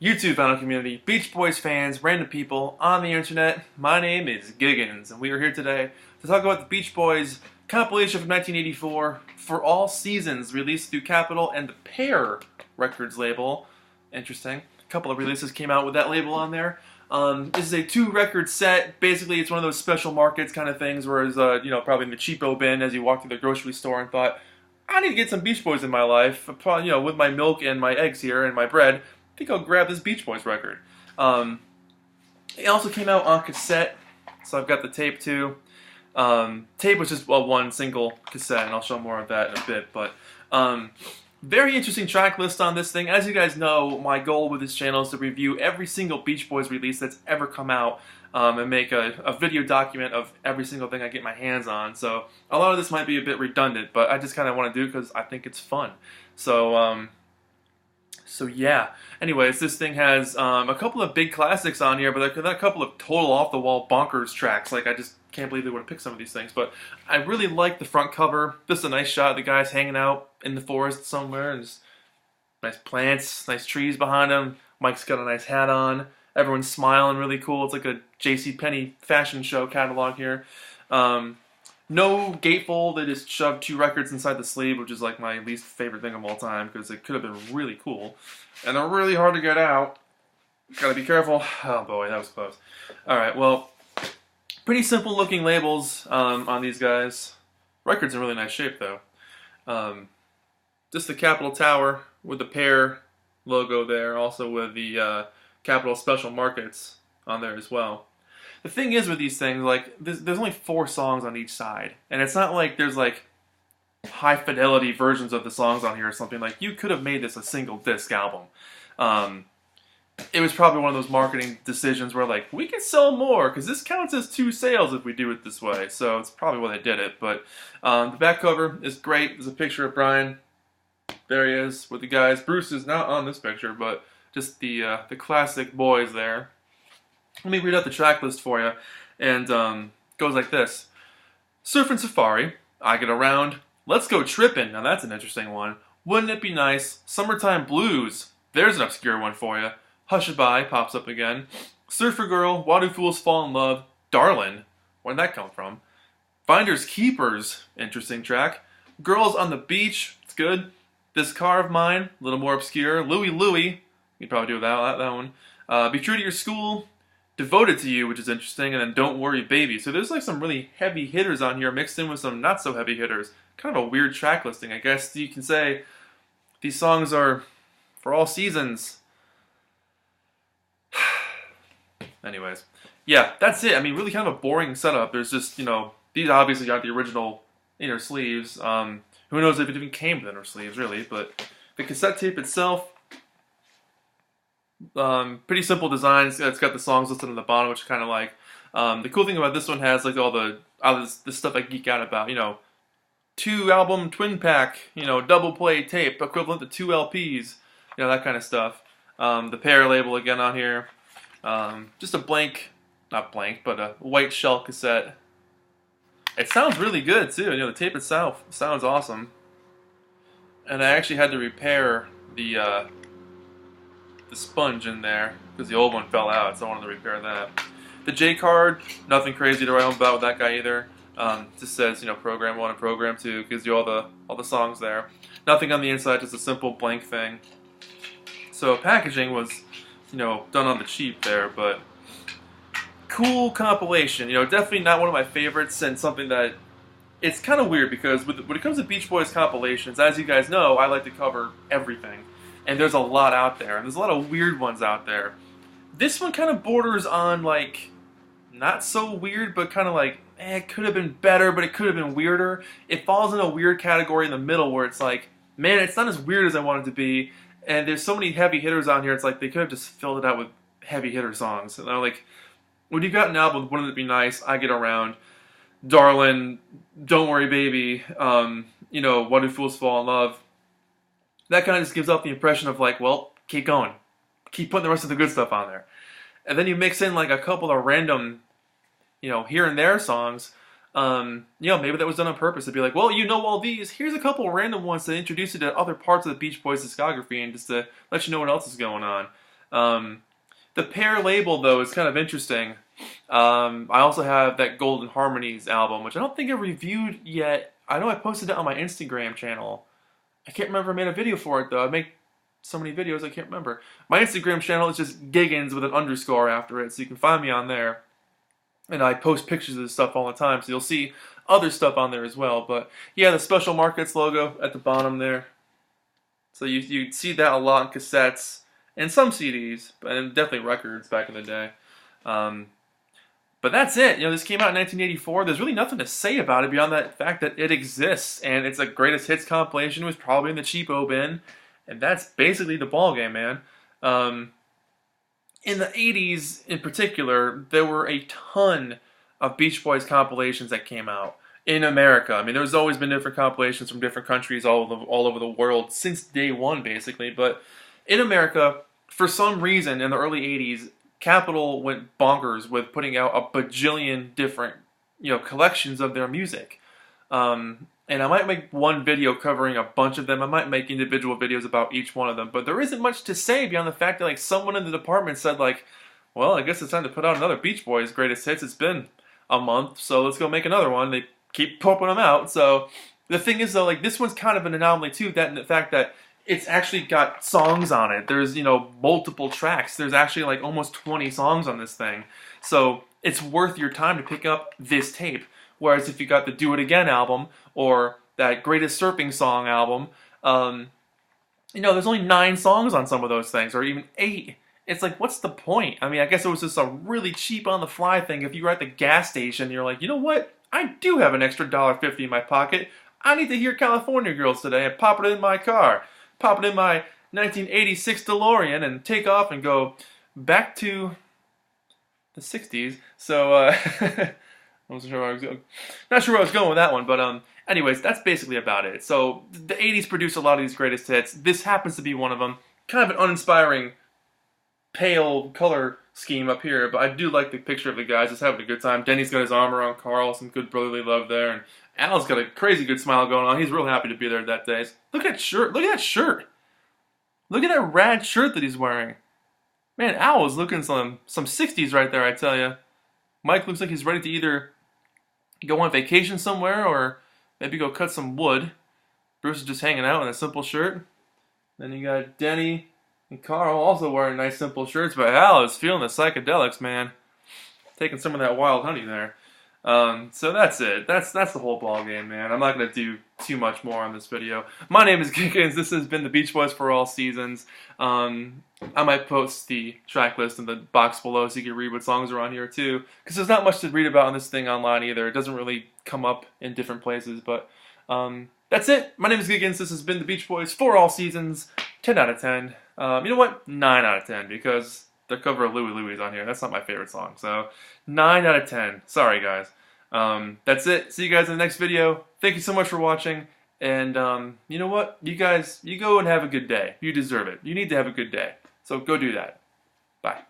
YouTube vinyl community, Beach Boys fans, random people on the internet. My name is Giggens, and we are here today to talk about the Beach Boys compilation from 1984 for all seasons, released through Capitol and the Pear Records label. Interesting. A couple of releases came out with that label on there. This is a 2-record set. Basically, it's one of those special markets kind of things, whereas, probably in the cheapo bin as you walk through the grocery store and thought, I need to get some Beach Boys in my life. With my milk and my eggs here and my bread, I think I'll grab this Beach Boys record. It also came out on cassette, so I've got the tape too. Tape was just one single cassette, and I'll show more of that in a bit. But very interesting track list on this thing. As you guys know, my goal with this channel is to review every single Beach Boys release that's ever come out and make a video document of every single thing I get my hands on. So a lot of this might be a bit redundant, but I just kind of want to do it because I think it's fun. So yeah. Anyways, this thing has a couple of big classics on here, but a couple of total off-the-wall bonkers tracks. Like, I just can't believe they would have picked some of these things. But I really like the front cover. This is a nice shot of the guys hanging out in the forest somewhere. And just nice plants, nice trees behind them. Mike's got a nice hat on. Everyone's smiling really cool. It's like a JCPenney fashion show catalog here. No gatefold. They just shoved 2 records inside the sleeve, which is like my least favorite thing of all time because it could have been really cool. And they're really hard to get out. Gotta be careful. Oh boy, that was close. Alright, well, pretty simple looking labels on these guys. Record's in really nice shape though. Just the Capitol Tower with the Pear logo there, also with the Capitol Special Markets on there as well. The thing is with these things, like, there's only 4 songs on each side. And it's not like there's, like, high-fidelity versions of the songs on here or something. Like, you could have made this a single-disc album. It was probably one of those marketing decisions where, like, we can sell more, because this counts as 2 sales if we do it this way. So it's probably why they did it. But the back cover is great. There's a picture of Brian. There he is with the guys. Bruce is not on this picture, but just the classic boys there. Let me read out the track list for you, and goes like this. Surfing Safari, I Get Around, Let's Go Trippin', now that's an interesting one. Wouldn't It Be Nice, Summertime Blues, there's an obscure one for you. Hushabye pops up again. Surfer Girl, Why Do Fools Fall in Love, Darlin', where'd that come from? Finders Keepers, interesting track. Girls on the Beach, it's good. This Car of Mine, a little more obscure. Louie Louie, you'd probably do that one. Be True to Your School, Devoted to You, which is interesting, and then Don't Worry Baby. So there's like some really heavy hitters on here mixed in with some not so heavy hitters. Kind of a weird track listing. I guess you can say these songs are for all seasons. Anyways, yeah, that's it. I mean, really kind of a boring setup. There's just, these obviously got the original inner sleeves. Who knows if it even came with inner sleeves, really. But the cassette tape itself, pretty simple designs. It's got the songs listed on the bottom, which I kind of like. The cool thing about this one has like all this stuff I geek out about. 2-album twin pack, double play tape equivalent to 2 LPs, that kind of stuff. The Pear label again on here. Just a not blank, but a white shell cassette. It sounds really good too. The tape itself sounds awesome. And I actually had to repair the sponge in there because the old one fell out, so I wanted to repair that. The J card, nothing crazy to write home about with that guy either. Just says program 1 and program 2, gives you all the songs there. Nothing on the inside, just a simple blank thing. So packaging was done on the cheap there, but cool compilation. Definitely not one of my favorites, and something that it's kind of weird because when it comes to Beach Boys compilations, as you guys know, I like to cover everything. And there's a lot out there, and there's a lot of weird ones out there. This one kind of borders on, like, not so weird, but kind of like, it could have been better, but it could have been weirder. It falls in a weird category in the middle where it's like, man, it's not as weird as I want it to be, and there's so many heavy hitters on here, it's like they could have just filled it out with heavy hitter songs. And I'm like, when you've got an album, Wouldn't It Be Nice, I Get Around, Darlin', Don't Worry Baby, Why Do Fools Fall in Love, that kind of just gives off the impression of like, well, keep going. Keep putting the rest of the good stuff on there. And then you mix in like a couple of random, here and there songs. Maybe that was done on purpose. To be like, well, all these. Here's a couple of random ones to introduce you to other parts of the Beach Boys discography and just to let you know what else is going on. The Pear label, though, is kind of interesting. I also have that Golden Harmonies album, which I don't think I reviewed yet. I know I posted it on my Instagram channel. I can't remember if I made a video for it, though. I make so many videos, I can't remember. My Instagram channel is just Giggens with an underscore after it, so you can find me on there. And I post pictures of this stuff all the time, so you'll see other stuff on there as well. But yeah, the Special Markets logo at the bottom there. So you'd see that a lot in cassettes and some CDs, and definitely records back in the day. But that's it. You know, this came out in 1984. There's really nothing to say about it beyond that fact that it exists, and it's a greatest hits compilation. It was probably in the cheapo bin, and that's basically the ballgame, man. In the 80s, in particular, there were a ton of Beach Boys compilations that came out in America. I mean, there's always been different compilations from different countries all over the world since day one, basically. But in America, for some reason, in the early 80s, Capitol went bonkers with putting out a bajillion different, collections of their music. And I might make one video covering a bunch of them. I might make individual videos about each one of them. But there isn't much to say beyond the fact that, like, someone in the department said, like, well, I guess it's time to put out another Beach Boys greatest hits. It's been a month, so let's go make another one. They keep pumping them out. So the thing is, though, like, this one's kind of an anomaly, too, that in the fact that it's actually got songs on it. There's, multiple tracks. There's actually, like, almost 20 songs on this thing. So it's worth your time to pick up this tape. Whereas if you got the Do It Again album or that Greatest Surfing Song album, there's only 9 songs on some of those things, or even 8. It's like, what's the point? I mean, I guess it was just a really cheap on-the-fly thing. If you were at the gas station, you're like, you know what? I do have an extra $1.50 in my pocket. I need to hear California Girls today, and pop it in my car. Pop it in my 1986 DeLorean and take off and go back to the 60s. So, I wasn't sure where I was going. Not sure where I was going with that one, but anyways, that's basically about it. So the 80s produced a lot of these greatest hits. This happens to be one of them. Kind of an uninspiring, pale color scheme up here, but I do like the picture of the guys just having a good time. Denny's got his arm around Carl, some good brotherly love there, and Al's got a crazy good smile going on. He's real happy to be there that day. Look at that shirt. Look at that shirt. Look at that rad shirt that he's wearing. Man, Al is looking some 60s right there, I tell you. Mike looks like he's ready to either go on vacation somewhere or maybe go cut some wood. Bruce is just hanging out in a simple shirt. Then you got Denny and Carl also wearing nice simple shirts, but Al is feeling the psychedelics, man. Taking some of that wild honey there. So that's it. That's the whole ball game, man. I'm not going to do too much more on this video. My name is Giggens. This has been the Beach Boys for all seasons. I might post the track list in the box below so you can read what songs are on here too. Because there's not much to read about on this thing online either. It doesn't really come up in different places. But that's it. My name is Giggens. This has been the Beach Boys for all seasons. 10 out of 10. You know what? 9 out of 10 because the cover of Louie Louie's on here. That's not my favorite song. So 9 out of 10. Sorry, guys. That's it. See you guys in the next video. Thank you so much for watching. And you know what? You guys, you go and have a good day. You deserve it. You need to have a good day. So go do that. Bye.